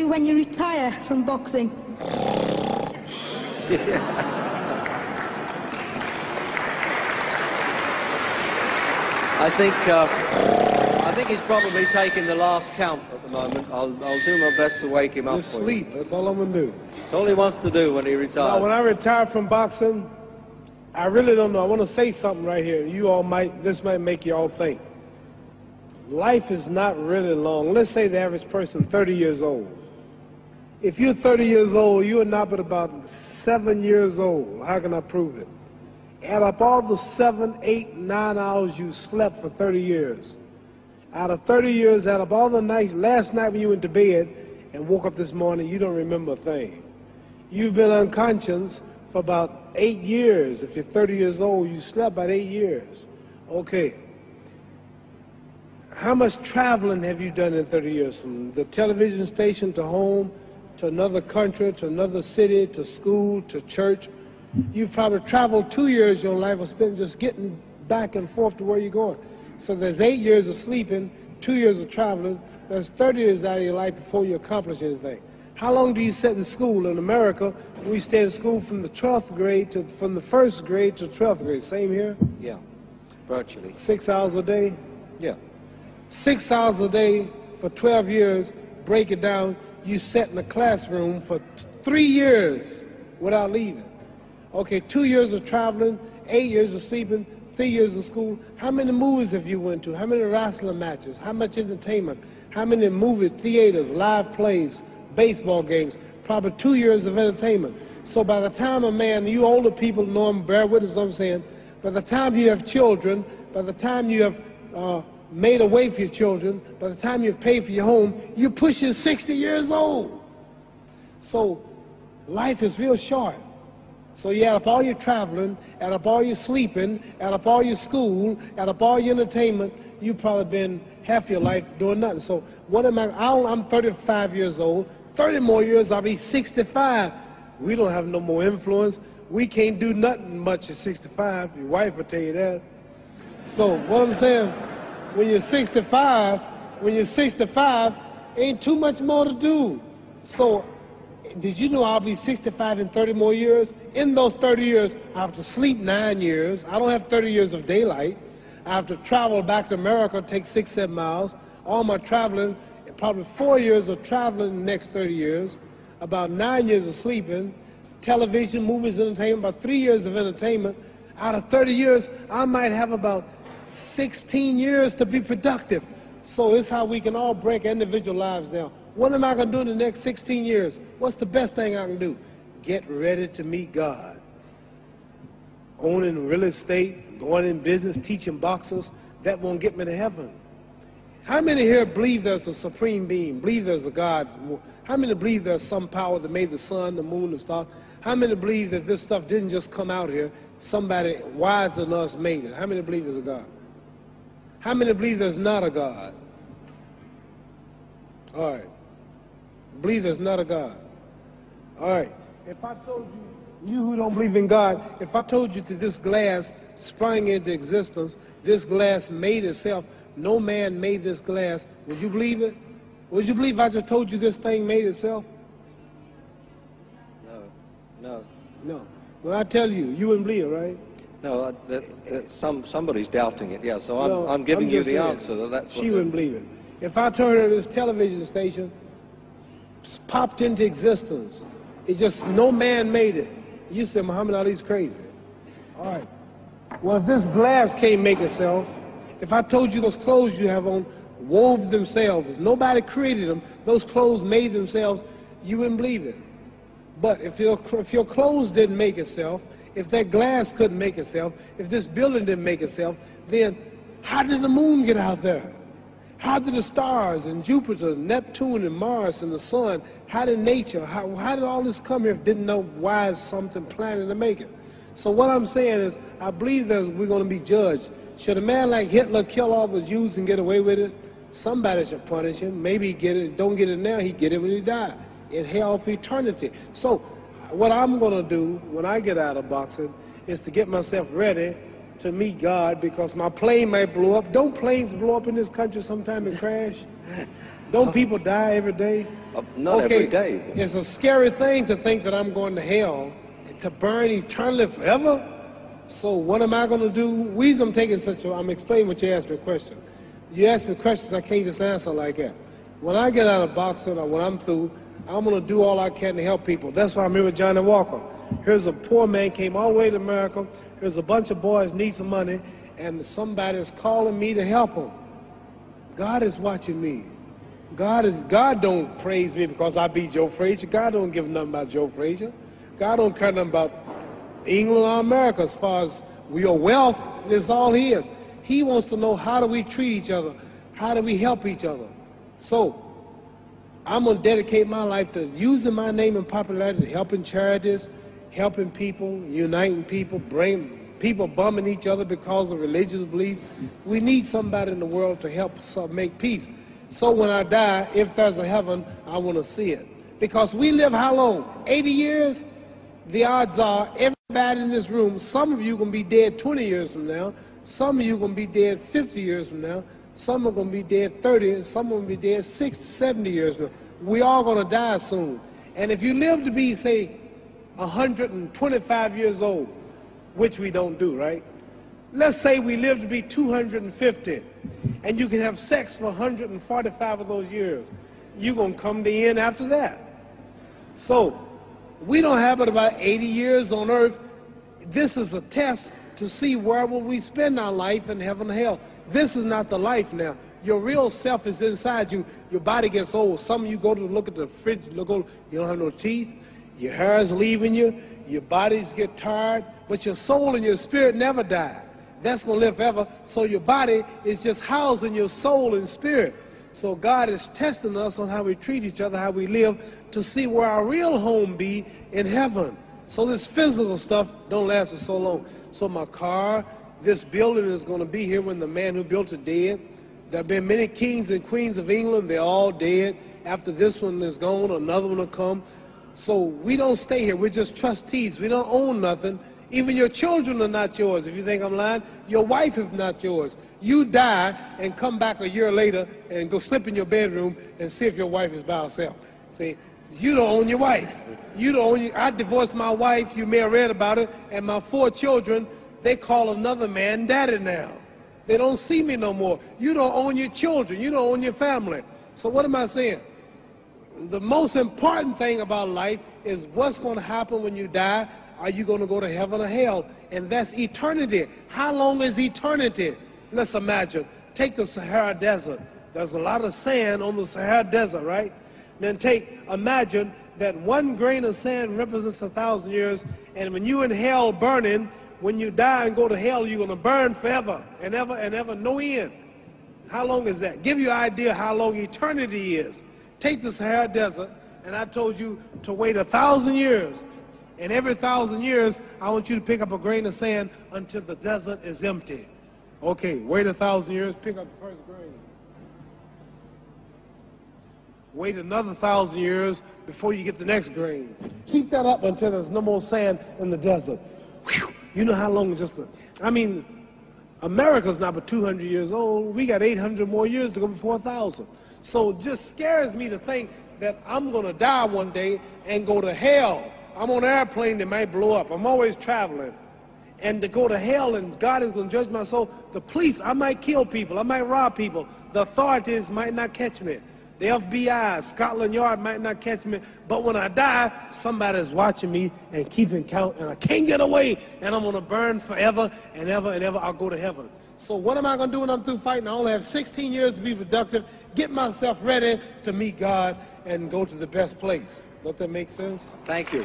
when you retire from boxing? I think he's probably taking the last count at the moment. I'll do my best to wake him up for sleep. That's all I'm going to do. That's all he wants to do when he retires. Now, when I retire from boxing, I really don't know. I want to say something right here. This might make you all think. Life is not really long. Let's say the average person, 30 years old. If you're 30 years old, you are not but about 7 years old. How can I prove it? Add up all the 7, 8, 9 hours you slept for 30 years. Out of 30 years, add up all the nights, last night when you went to bed and woke up this morning, you don't remember a thing. You've been unconscious for about 8 years. If you're 30 years old, you slept about 8 years. Okay. How much traveling have you done in 30 years? From the television station to home, to another country, to another city, to school, to church. You've probably traveled 2 years of your life or spent just getting back and forth to where you're going. So there's 8 years of sleeping, 2 years of traveling. There's 30 years out of your life before you accomplish anything. How long do you sit in school? In America, we stay in school from the 12th grade from the 1st grade to 12th grade. Same here? Yeah, virtually. 6 hours a day? Yeah. 6 hours a day for 12 years, break it down, you sat in a classroom for 3 years without leaving. Okay, 2 years of traveling, 8 years of sleeping, 3 years of school. How many movies have you went to? How many wrestling matches? How much entertainment? How many movie theaters, live plays, baseball games? Probably 2 years of entertainment. So by the time a man, you older people know him, bear with us what I'm saying, by the time you have children, by the time you have made a way for your children, by the time you've paid for your home, you're pushing 60 years old. So life is real short. So you add up all your traveling, add up all your sleeping, add up all your school, add up all your entertainment, you've probably been half your life doing nothing. So what am I'm 35 years old, 30 more years I'll be 65. We don't have no more influence. We can't do nothing much at 65. Your wife will tell you that. So what I'm saying, when you're 65, ain't too much more to do. So did you know I'll be 65 in 30 more years? In those 30 years, I have to sleep 9 years. I don't have 30 years of daylight. I have to travel back to America, take 6, 7 miles. All my traveling, probably 4 years of traveling in the next 30 years, about 9 years of sleeping, television, movies, entertainment, about 3 years of entertainment. Out of 30 years, I might have about 16 years to be productive. So it's how we can all break individual lives down. What am I going to do in the next 16 years? What's the best thing I can do? Get ready to meet God. Owning real estate, going in business, teaching boxers, that won't get me to heaven. How many here believe there's a supreme being, believe there's a God? How many believe there's some power that made the sun, the moon, the stars? How many believe that this stuff didn't just come out here? Somebody wiser than us made it. How many believe there's a God? How many believe there's not a God? All right. Believe there's not a God. All right. If I told you, you who don't believe in God, if I told you that this glass sprang into existence, this glass made itself, no man made this glass, would you believe it? Would you believe I just told you this thing made itself? No. No. When I tell you, you wouldn't believe it, right? No, somebody's doubting it, yeah, so I'm giving you the answer. That's she wouldn't believe it. If I told her this television station popped into existence, it just, no man made it, you said Muhammad Ali's crazy. All right. Well, if this glass can't make itself, if I told you those clothes you have on wove themselves, nobody created them, those clothes made themselves, you wouldn't believe it. But if your clothes didn't make itself, if that glass couldn't make itself, if this building didn't make itself, then how did the moon get out there? How did the stars and Jupiter, Neptune and Mars and the sun, how did nature, how did all this come here if didn't know why is something planning to make it? So what I'm saying is, I believe that we're going to be judged. Should a man like Hitler kill all the Jews and get away with it? Somebody should punish him. Maybe he get it, don't get it now, he get it when he died. In hell for eternity. So what I'm going to do when I get out of boxing is to get myself ready to meet God, because my plane might blow up. Don't planes blow up in this country sometime and crash? Don't people die every day? Not every day. It's a scary thing to think that I'm going to hell to burn eternally forever. So what am I going to do? Reason I'm taking I'm explaining what you asked me a question. You ask me questions, I can't just answer like that. When I get out of boxing or when I'm through, I'm going to do all I can to help people. That's why I'm here with Johnny Walker. Here's a poor man, came all the way to America. Here's a bunch of boys need some money, and somebody is calling me to help them. God is watching me. God don't praise me because I beat Joe Frazier. God don't give nothing about Joe Frazier. God don't care nothing about England or America as far as your wealth is all his. He wants to know, how do we treat each other? How do we help each other? So I'm going to dedicate my life to using my name and popularity, helping charities, helping people, uniting people, bring people bumming each other because of religious beliefs. We need somebody in the world to help us make peace. So when I die, if there's a heaven, I want to see it. Because we live how long? 80 years? The odds are everybody in this room, some of you are going to be dead 20 years from now, some of you are going to be dead 50 years from now, some are going to be dead 30, and some are going to be dead 60, 70 years from now. We all going to die soon. And if you live to be, say, 125 years old, which we don't do, right? Let's say we live to be 250, and you can have sex for 145 of those years. You're going to come to the end after that. So we don't have but about 80 years on earth. This is a test to see where will we spend our life in heaven or hell. This is not the life now. Your real self is inside you. Your body gets old. Some of you go to look at the fridge, you don't have no teeth. Your hair is leaving you. Your bodies get tired. But your soul and your spirit never die. That's going to live forever. So your body is just housing your soul and spirit. So God is testing us on how we treat each other, how we live, to see where our real home be in heaven. So this physical stuff don't last for so long. So my car, this building is going to be here when the man who built it dead. There have been many kings and queens of England. They're all dead. After this one is gone, another one will come. So we don't stay here. We're just trustees. We don't own nothing. Even your children are not yours. If you think I'm lying, your wife is not yours. You die and come back a year later and go slip in your bedroom and see if your wife is by herself. See, you don't own your wife. You don't own I divorced my wife. You may have read about it. And my 4 children, they call another man daddy now. They don't see me no more. You don't own your children. You don't own your family. So what am I saying? The most important thing about life is what's going to happen when you die. Are you going to go to heaven or hell? And that's eternity. How long is eternity? Let's imagine. Take the Sahara Desert. There's a lot of sand on the Sahara Desert, right? Then imagine that 1 grain of sand represents 1,000 years, and when you in hell burning, when you die and go to hell, you're going to burn forever and ever and ever, no end. How long is that? Give you an idea how long eternity is. Take the Sahara Desert, and I told you to wait 1,000 years. And every 1,000 years, I want you to pick up a grain of sand until the desert is empty. Okay, wait 1,000 years, pick up the first grain. Wait another 1,000 years before you get the next grain. Keep that up until there's no more sand in the desert. Whew. You know how long America's not but 200 years old. We got 800 more years to go before 1,000. So it just scares me to think that I'm going to die one day and go to hell. I'm on an airplane that might blow up. I'm always traveling. And to go to hell and God is going to judge my soul. The police, I might kill people. I might rob people. The authorities might not catch me. The FBI, Scotland Yard might not catch me. But when I die, somebody's watching me and keeping count. And I can't get away. And I'm going to burn forever and ever and ever. I'll go to heaven. So what am I going to do when I'm through fighting? I only have 16 years to be productive. Get myself ready to meet God and go to the best place. Don't that make sense? Thank you.